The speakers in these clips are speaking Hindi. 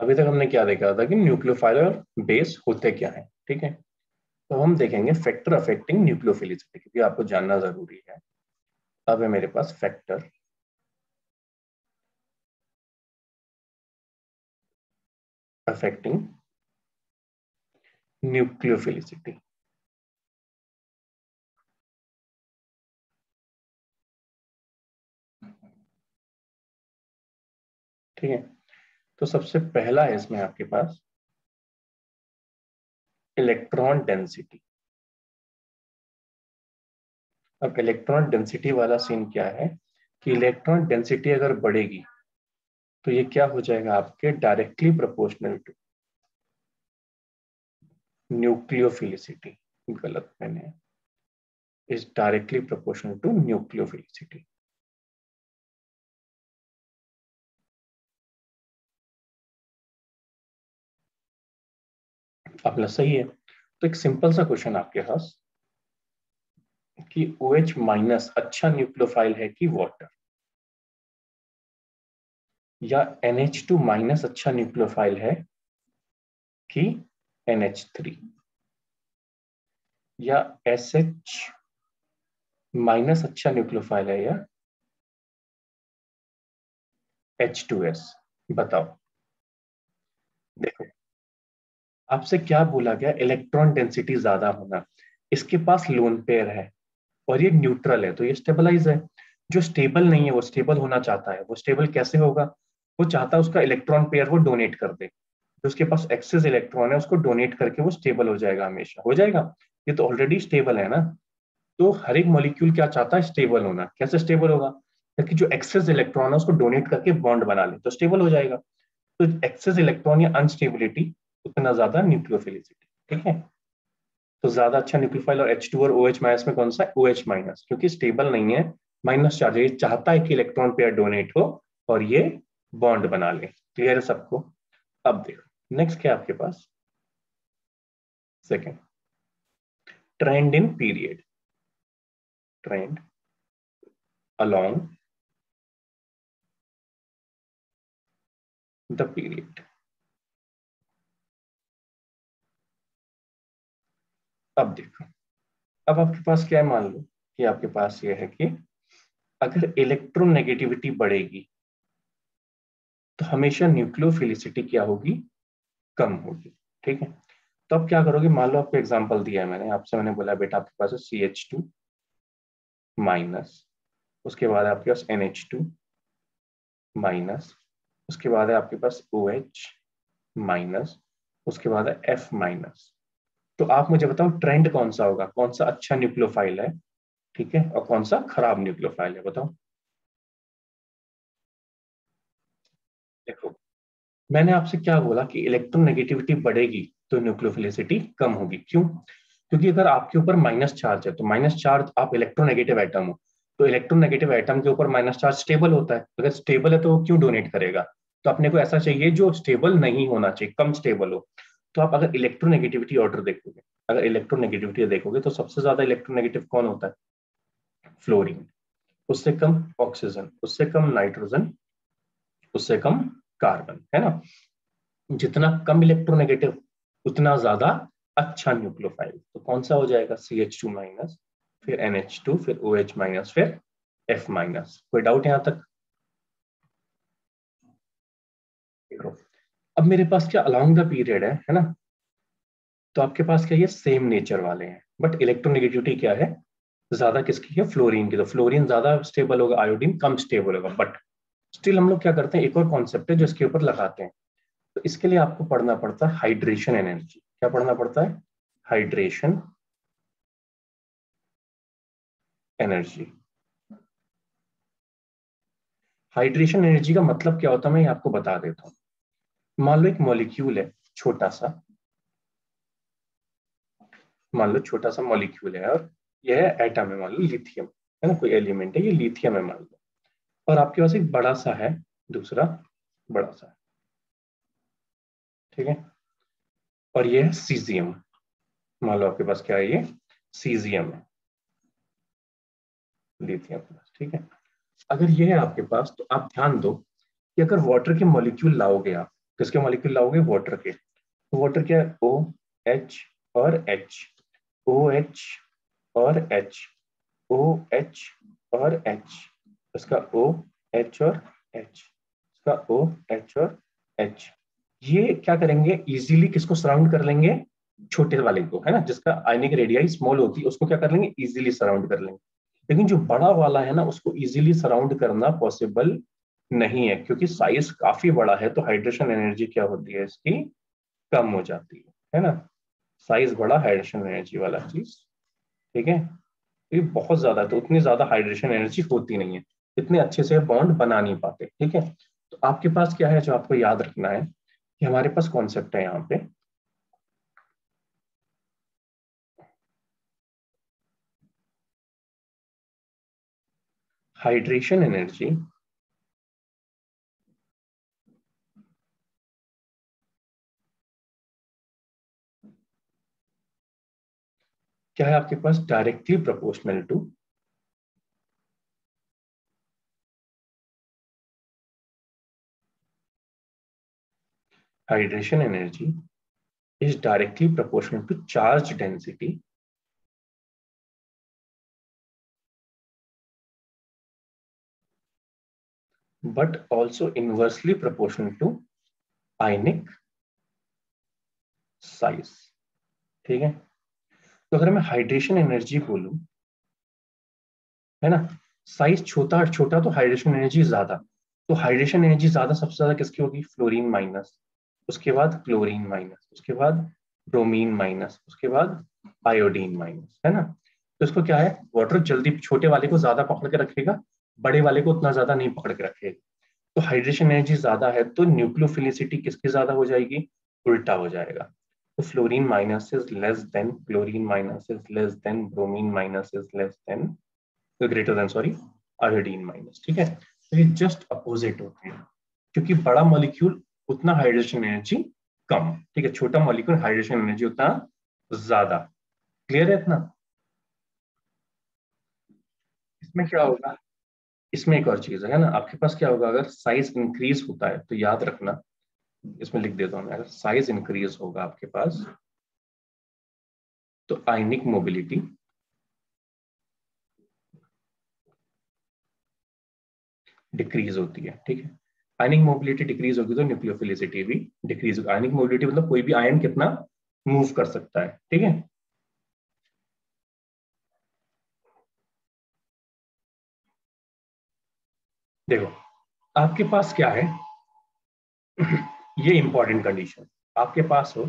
अभी तक हमने क्या देखा था कि न्यूक्लियोफाइल और बेस होते क्या है, ठीक है। तो हम देखेंगे फैक्टर अफेक्टिंग न्यूक्लियोफिलिसिटी, क्योंकि आपको जानना जरूरी है। अब है मेरे पास फैक्टर अफेक्टिंग न्यूक्लियोफिलिसिटी। ठीक है, तो सबसे पहला है इसमें आपके पास इलेक्ट्रॉन डेंसिटी। अब इलेक्ट्रॉन डेंसिटी वाला सीन क्या है कि इलेक्ट्रॉन डेंसिटी अगर बढ़ेगी तो ये क्या हो जाएगा आपके डायरेक्टली प्रोपोर्शनल टू न्यूक्लियोफिलिसिटी। गलत मैंने, is directly proportional to nucleophilicity. अपना सही है। तो एक सिंपल सा क्वेश्चन आपके पास कि OH माइनस अच्छा न्यूक्लियोफाइल है कि वाटर, या NH2 माइनस अच्छा न्यूक्लियोफाइल है कि NH3, या SH माइनस अच्छा न्यूक्लियोफाइल है या H2S। बताओ। देखो, आपसे क्या बोला गया, इलेक्ट्रॉन डेंसिटी ज्यादा होना। इसके पास लोन पेयर है और ये न्यूट्रल है, तो ये स्टेबलाइज है। जो स्टेबल नहीं है वो स्टेबल होना चाहता है, वो स्टेबल कैसे होगा? वो चाहता है उसका इलेक्ट्रॉन पेयर वो डोनेट कर दे, जो उसके पास एक्सेस इलेक्ट्रॉन है उसको डोनेट करके वो स्टेबल हो जाएगा, हमेशा हो जाएगा। ये तो ऑलरेडी स्टेबल है ना। तो हर एक मॉलिक्यूल क्या चाहता है, स्टेबल होना। कैसे स्टेबल होगा? क्योंकि जो एक्सेस इलेक्ट्रॉन है उसको डोनेट करके बॉन्ड बना ले तो स्टेबल हो जाएगा। तो एक्सेस इलेक्ट्रॉन या अनस्टेबिलिटी, उतना ज्यादा न्यूक्लियोफिलिसिटी। ठीक है, तो ज्यादा अच्छा न्यूक्लियोफाइल और H2 और OH माइनस में कौन सा है? OH माइनस, क्योंकि स्टेबल नहीं है, माइनस चार्ज है, ये चाहता है कि इलेक्ट्रॉन पेयर डोनेट हो और ये बॉन्ड बना ले। क्लियर है सबको? अब देखो नेक्स्ट क्या है आपके पास, second, trend in period, trend along the period. अब देखो, अब आपके पास क्या है, मान लो कि आपके पास ये है कि अगर इलेक्ट्रोनेगेटिविटी बढ़ेगी तो हमेशा न्यूक्लियोफिलिसिटी क्या होगी, कम होगी। ठीक है, तो अब क्या करोगे, मान लो आपको एग्जांपल दिया है मैंने आपसे, मैंने बोला बेटा आपके पास है CH2 माइनस, उसके बाद है आपके पास NH2 माइनस, उसके बाद है आपके पास OH माइनस, उसके बाद है F माइनस। तो आप मुझे बताओ ट्रेंड कौन सा होगा, कौन सा अच्छा न्यूक्लियोफाइल है, ठीक है, और कौन सा खराब न्यूक्लियोफाइल है, बताओ। देखो, मैंने आपसे क्या बोला कि इलेक्ट्रोनेगेटिविटी बढ़ेगी तो न्यूक्लियोफिलिसिटी कम होगी। क्यों? क्योंकि अगर आपके ऊपर माइनस चार्ज है, तो माइनस चार्ज, आप इलेक्ट्रोनेगेटिव एटम हो, तो इलेक्ट्रोनेगेटिव एटम के ऊपर माइनस चार्ज स्टेबल होता है। अगर स्टेबल है तो वो क्यों डोनेट करेगा? तो अपने को ऐसा चाहिए जो स्टेबल नहीं होना चाहिए, कम स्टेबल हो। तो आप अगर इलेक्ट्रोनेगेटिविटी ऑर्डर देखोगे, अगर इलेक्ट्रोनेगेटिविटी देखोगे तो सबसे ज्यादा इलेक्ट्रोनेगेटिव कौन होता है? फ्लोरीन। उससे कम ऑक्सीजन, उससे कम नाइट्रोजन, उससे कम कार्बन, है ना। जितना कम इलेक्ट्रोनेगेटिव उतना ज्यादा अच्छा न्यूक्लियोफाइल। तो कौन सा हो जाएगा? CH2 माइनस, फिर NH2, फिर OH माइनस, फिर F माइनस। कोई डाउट यहां तक? देखो, अब मेरे पास क्या अलोंग द पीरियड है ना। तो आपके पास क्या, ये सेम नेचर वाले हैं, बट इलेक्ट्रोनेगेटिविटी क्या है, ज्यादा किसकी है? फ्लोरीन की। तो फ्लोरीन ज्यादा स्टेबल होगा, आयोडीन कम स्टेबल होगा। बट स्टिल हम लोग क्या करते हैं, एक और कॉन्सेप्ट है जो इसके ऊपर लगाते हैं। तो इसके लिए आपको पढ़ना पड़ता है हाइड्रेशन एनर्जी। क्या पढ़ना पड़ता है? Hydration energy. हाइड्रेशन एनर्जी का मतलब क्या होता है, मैं ये आपको बता देता हूँ। मान लो एक मॉलिक्यूल है, छोटा सा, मान लो छोटा सा मॉलिक्यूल है, और यह है एटम है, मान लो लिथियम, है ना, कोई एलिमेंट है, ये लिथियम है मान लो। और आपके पास एक बड़ा सा है, दूसरा बड़ा सा है, ठीक है, और ये है सीजियम। मान लो आपके पास क्या है, ये सीजियम है, लिथियम, ठीक है। अगर ये है आपके पास, तो आप ध्यान दो कि अगर वाटर के मॉलिक्यूल लाओगे आप, किसके मॉलिक्यूल लाओगे? वाटर के। तो वाटर क्या है? OH और H, OH और H, OH और H, इसका OH और H, इसका OH और H। ये क्या करेंगे? इजीली किसको सराउंड कर लेंगे? छोटे वाले को, है ना, जिसका आयनिक रेडियाई स्मॉल होती है, उसको क्या कर लेंगे? इजीली सराउंड कर लेंगे। लेकिन जो बड़ा वाला है ना, उसको इजीली सराउंड करना पॉसिबल नहीं है, क्योंकि साइज काफी बड़ा है, तो हाइड्रेशन एनर्जी क्या होती है इसकी? कम हो जाती है ना। साइज बड़ा, हाइड्रेशन एनर्जी वाला चीज, ठीक है। ये बहुत ज्यादा है, तो उतनी ज्यादा हाइड्रेशन एनर्जी होती नहीं है, इतने अच्छे से बॉन्ड बना नहीं पाते, ठीक है। तो आपके पास क्या है जो आपको याद रखना है कि हमारे पास कॉन्सेप्ट है यहाँ पे, हाइड्रेशन एनर्जी क्या है आपके पास? Directly proportional to hydration energy is directly proportional to charge density but also inversely proportional to ionic size, ठीक है। तो अगर मैं हाइड्रेशन एनर्जी बोलूं, है ना, साइज छोटा छोटा तो हाइड्रेशन एनर्जी ज्यादा, तो हाइड्रेशन एनर्जी ज्यादा सबसे ज्यादा किसकी होगी? फ्लोरीन माइनस, उसके बाद क्लोरीन माइनस, उसके बाद ब्रोमीन माइनस, उसके बाद आयोडीन माइनस, है ना। तो इसको क्या है? वाटर जल्दी छोटे वाले को ज्यादा पकड़ के रखेगा, बड़े वाले को उतना ज्यादा नहीं पकड़ के रखेगा। तो हाइड्रेशन एनर्जी ज्यादा है तो न्यूक्लियोफिलिसिटी किसकी ज्यादा हो जाएगी? उल्टा हो जाएगा। तो fluorine minus is less than, chlorine minus is less than, bromine minus is less than, greater than, sorry, iodine minus, ठीक है। तो ये जस्ट अपोजिट होते हैं, क्योंकि बड़ा मॉलिक्यूल उतना हाइड्रेशन एनर्जी कम, ठीक है, छोटा मॉलिक्यूल हाइड्रेशन एनर्जी उतना ज्यादा। क्लियर है इतना? इसमें क्या होगा? इसमें एक और चीज है ना, आपके पास क्या होगा? अगर साइज इंक्रीज होता है तो याद रखना, इसमें लिख देता हूं मैं, अगर साइज इंक्रीज होगा आपके पास तो आयनिक मोबिलिटी डिक्रीज होती है, ठीक है। आयनिक मोबिलिटी डिक्रीज होगी तो न्यूक्लियोफिलिसिटी भी डिक्रीज होगी। आयनिक मोबिलिटी मतलब कोई भी आयन कितना मूव कर सकता है, ठीक है। देखो आपके पास क्या है, ये इंपॉर्टेंट कंडीशन, आपके पास हो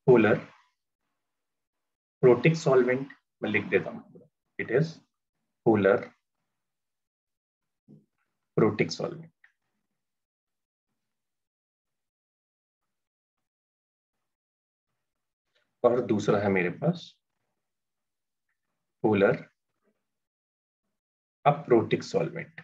पोलर प्रोटिक सॉल्वेंट, मैं लिख देता हूं, it is polar protic solvent, और दूसरा है मेरे पास पोलर अप्रोटिक सॉल्वेंट।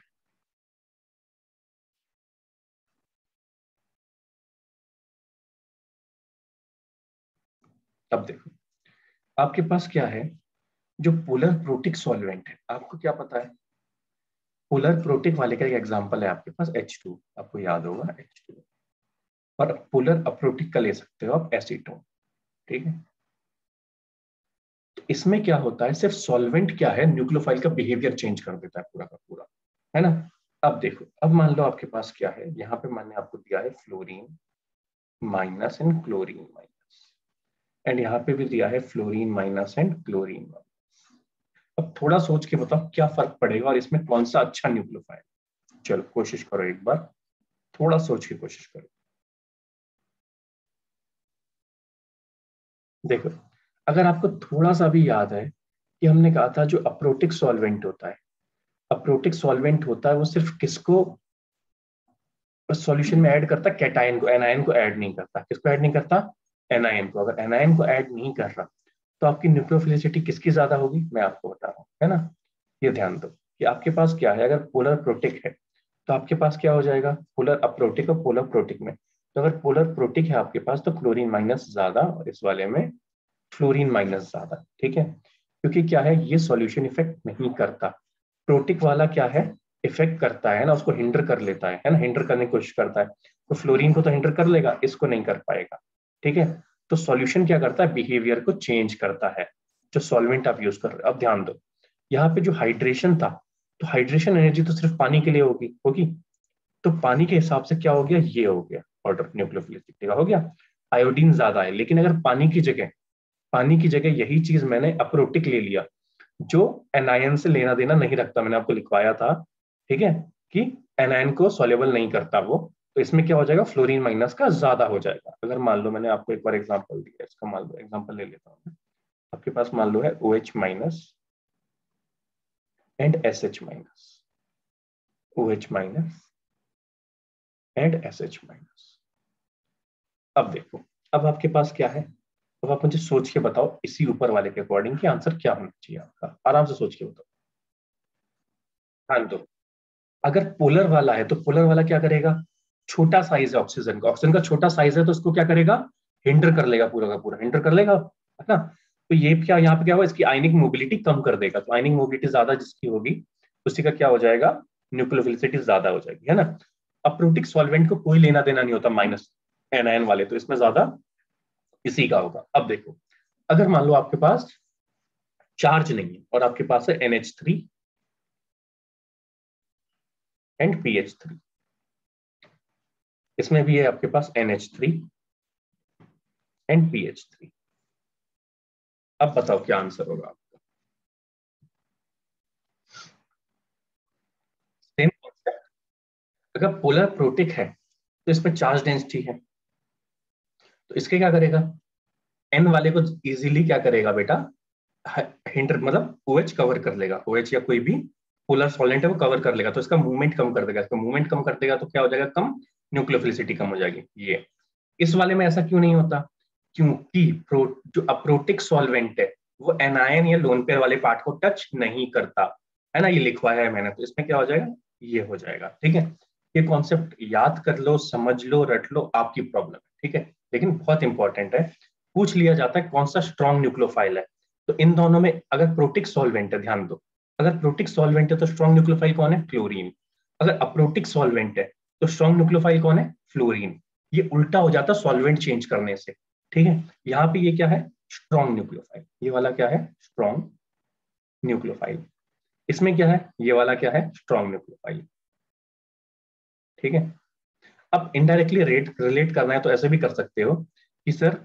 अब देखो आपके पास क्या है, जो पोलर प्रोटिक सॉल्वेंट है, आपको क्या पता है? पोलर प्रोटिक वाले का एक एग्जांपल है आपके पास H2, आपको याद होगा H2, और पोलर अप्रोटिक का ले सकते हो आप एसीटोन, ठीक है। तो इसमें क्या होता है, सिर्फ सॉल्वेंट क्या है, न्यूक्लियोफाइल का बिहेवियर चेंज कर देता है पूरा का पूरा, है ना। अब देखो, अब मान लो आपके पास क्या है, यहाँ पे मैंने आपको दिया है fluorine minus and chlorine minus, and यहाँ पे भी दिया है fluorine minus and chlorine minus. अब थोड़ा सोच के बताओ क्या फर्क पड़ेगा और इसमें कौन सा अच्छा न्यूक्लियोफाइल? चलो कोशिश करो एक बार, थोड़ा सोच की कोशिश करो। देखो अगर आपको थोड़ा सा भी याद है कि हमने कहा था जो अप्रोटिक सॉल्वेंट होता है, अप्रोटिक सॉल्वेंट होता है वो सिर्फ किसको सॉल्यूशन में ऐड करता? कैटायन को, एनायन को ऐड नहीं करता। किसको ऐड नहीं करता? एनायन को। अगर एनायन को ऐड नहीं कर रहा तो आपकी न्यूक्लियोफिलिसिटी किसकी ज्यादा होगी? मैं आपको बता रहा हूँ, है ना। ये ध्यान दो कि आपके पास क्या है, अगर पोलर प्रोटिक है तो आपके पास क्या हो जाएगा? पोलर अप्रोटिक और पोलर प्रोटिक में, तो अगर पोलर प्रोटिक है आपके पास तो क्लोरीन माइनस ज्यादा, और इस वाले में फ्लोरीन माइनस ज्यादा, ठीक है। क्योंकि क्या है, ये सॉल्यूशन इफेक्ट नहीं करता। प्रोटिक वाला क्या है, इफेक्ट करता है ना, उसको हिंडर कर लेता है ना, हिंडर करने की कोशिश करता है, तो फ्लोरीन को तो हिंडर कर लेगा, इसको नहीं कर पाएगा। ठीक है, तो सॉल्यूशन क्या करता है, बिहेवियर को चेंज करता है, जो सॉल्वेंट आप यूज कर रहे हो। अब ध्यान दो, यहाँ पे जो हाइड्रेशन था, तो हाइड्रेशन एनर्जी तो सिर्फ पानी के लिए होगी होगी, तो पानी के हिसाब से क्या हो गया, ये हो गया ऑर्डर न्यूक्लियोफिलिसिटी का हो गया। आयोडीन ज्यादा है, लेकिन अगर पानी की जगह यही चीज मैंने अप्रोटिक ले लिया, जो एनायन से लेना देना नहीं रखता, मैंने आपको लिखवाया था, ठीक है, कि एनायन को सॉल्युबल नहीं करता वो, तो इसमें क्या हो जाएगा, फ्लोरीन माइनस का ज्यादा हो जाएगा। अगर मान लो मैंने आपको एक बार एग्जांपल दिया, इसका मान लो एग्जांपल ले लेता हूँ, आपके पास मान लो है OH minus and SH minus, OH minus and SH minus. अब देखो, अब आपके पास क्या है, अब आप मुझे सोच के बताओ इसी ऊपर वाले के अकॉर्डिंग कि आंसर क्या होना चाहिए आपका, आराम से सोच के बताओ। हाँ, तो अगर पोलर वाला है तो पोलर वाला क्या करेगा, छोटा साइज है ऑक्सीजन का छोटा साइज है, तो इसको क्या करेगा, हिंडर कर लेगा, पूरा का पूरा हिंडर कर लेगा, है ना। तो ये क्या, यहाँ पे क्या होगा, इसकी आयनिक मोबिलिटी कम कर देगा, तो आयनिक मोबिलिटी ज्यादा जिसकी होगी उसी का क्या हो जाएगा, न्यूक्लियोफिलिसिटी ज्यादा हो जाएगी, है ना। अप्रोटिक सॉल्वेंट को कोई लेना देना नहीं होता माइनस एनायन वाले, तो इसमें ज्यादा इसी का होगा। अब देखो, अगर मान लो आपके पास चार्ज नहीं है और आपके पास है NH3 एंड PH3, इसमें भी है आपके पास NH3 एंड PH3, अब बताओ क्या आंसर होगा आपका। सेम कॉन्सेप्ट, अगर पोलर प्रोटिक है तो इसमें चार्ज डेंसिटी है, तो इसके क्या करेगा, एन वाले को इजीली क्या करेगा बेटा, हिंटर मतलब OH कवर कर लेगा, OH या कोई भी पोलर सॉल्वेंट है वो कवर कर लेगा, तो इसका मूवमेंट कम कर देगा, इसका मूवमेंट कम कर देगा तो क्या हो जाएगा, कम न्यूक्लियोफिलिसिटी कम हो जाएगी। ये इस वाले में ऐसा क्यों नहीं होता, क्योंकि जो अप्रोटिक सॉल्वेंट है वो एनायन या लोन पेयर वाले पार्ट को टच नहीं करता, है ना, ये लिखवाया है मैंने, तो इसमें क्या हो जाएगा, ये हो जाएगा। ठीक है, ये कॉन्सेप्ट याद कर लो, समझ लो, रट लो, आपकी प्रॉब्लम है, ठीक है, लेकिन बहुत इंपॉर्टेंट है, पूछ लिया जाता है कौन सा स्ट्रॉन्ग न्यूक्लियोफाइल है, तो इन दोनों में अगर प्रोटिक सॉल्वेंट है, ध्यान दो, अगर प्रोटिक सॉल्वेंट है तो स्ट्रॉन्ग न्यूक्लियोफाइल कौन है, क्लोरीन, अगर अप्रोटिक सॉल्वेंट है तो स्ट्रॉन्ग न्यूक्लियोफाइल कौन है, फ्लोरीन। ये उल्टा हो जाता सॉल्वेंट चेंज करने से, ठीक है। यहाँ पे ये क्या है, स्ट्रॉन्ग न्यूक्लियोफाइल, ये वाला क्या है, स्ट्रॉन्ग न्यूक्लियोफाइल, इसमें क्या है, ये वाला क्या है, स्ट्रॉन्ग न्यूक्लियोफाइल, ठीक है। अब इनडायरेक्टली रेट रिलेट करना है तो ऐसे भी कर सकते हो कि सर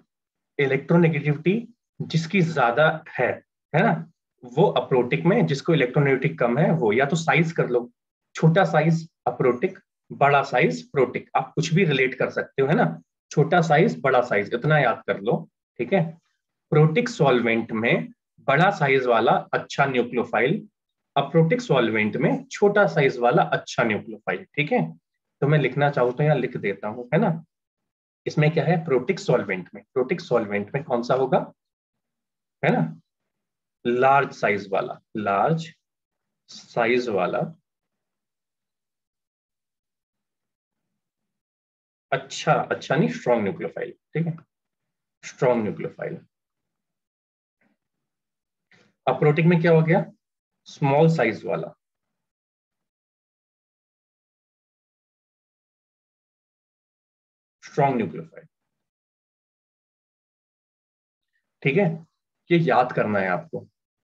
इलेक्ट्रोनेगेटिविटी जिसकी ज्यादा है ना, वो अप्रोटिक में, जिसको इलेक्ट्रोनेगेटिविटी कम है वो, या तो साइज कर लो, छोटा साइज अप्रोटिक, बड़ा साइज प्रोटिक, आप कुछ भी रिलेट कर सकते हो, है ना, छोटा साइज बड़ा साइज, इतना याद कर लो, ठीक है। प्रोटिक सॉल्वेंट में बड़ा साइज वाला अच्छा न्यूक्लियोफाइल, अप्रोटिक सॉल्वेंट में छोटा साइज वाला अच्छा न्यूक्लियोफाइल, ठीक है। तो मैं लिखना चाहूँ तो यहाँ लिख देता हूँ, है ना। इसमें क्या है, प्रोटिक सॉल्वेंट में कौन सा होगा, है ना, लार्ज साइज वाला अच्छा अच्छा नहीं, स्ट्रॉन्ग न्यूक्लियोफाइल, ठीक है, स्ट्रॉन्ग न्यूक्लियोफाइल। अप्रोटिक में क्या हो गया, स्मॉल साइज वाला स्ट्रॉन्ग न्यूक्लियोफाइल, ठीक है। ये याद करना है आपको,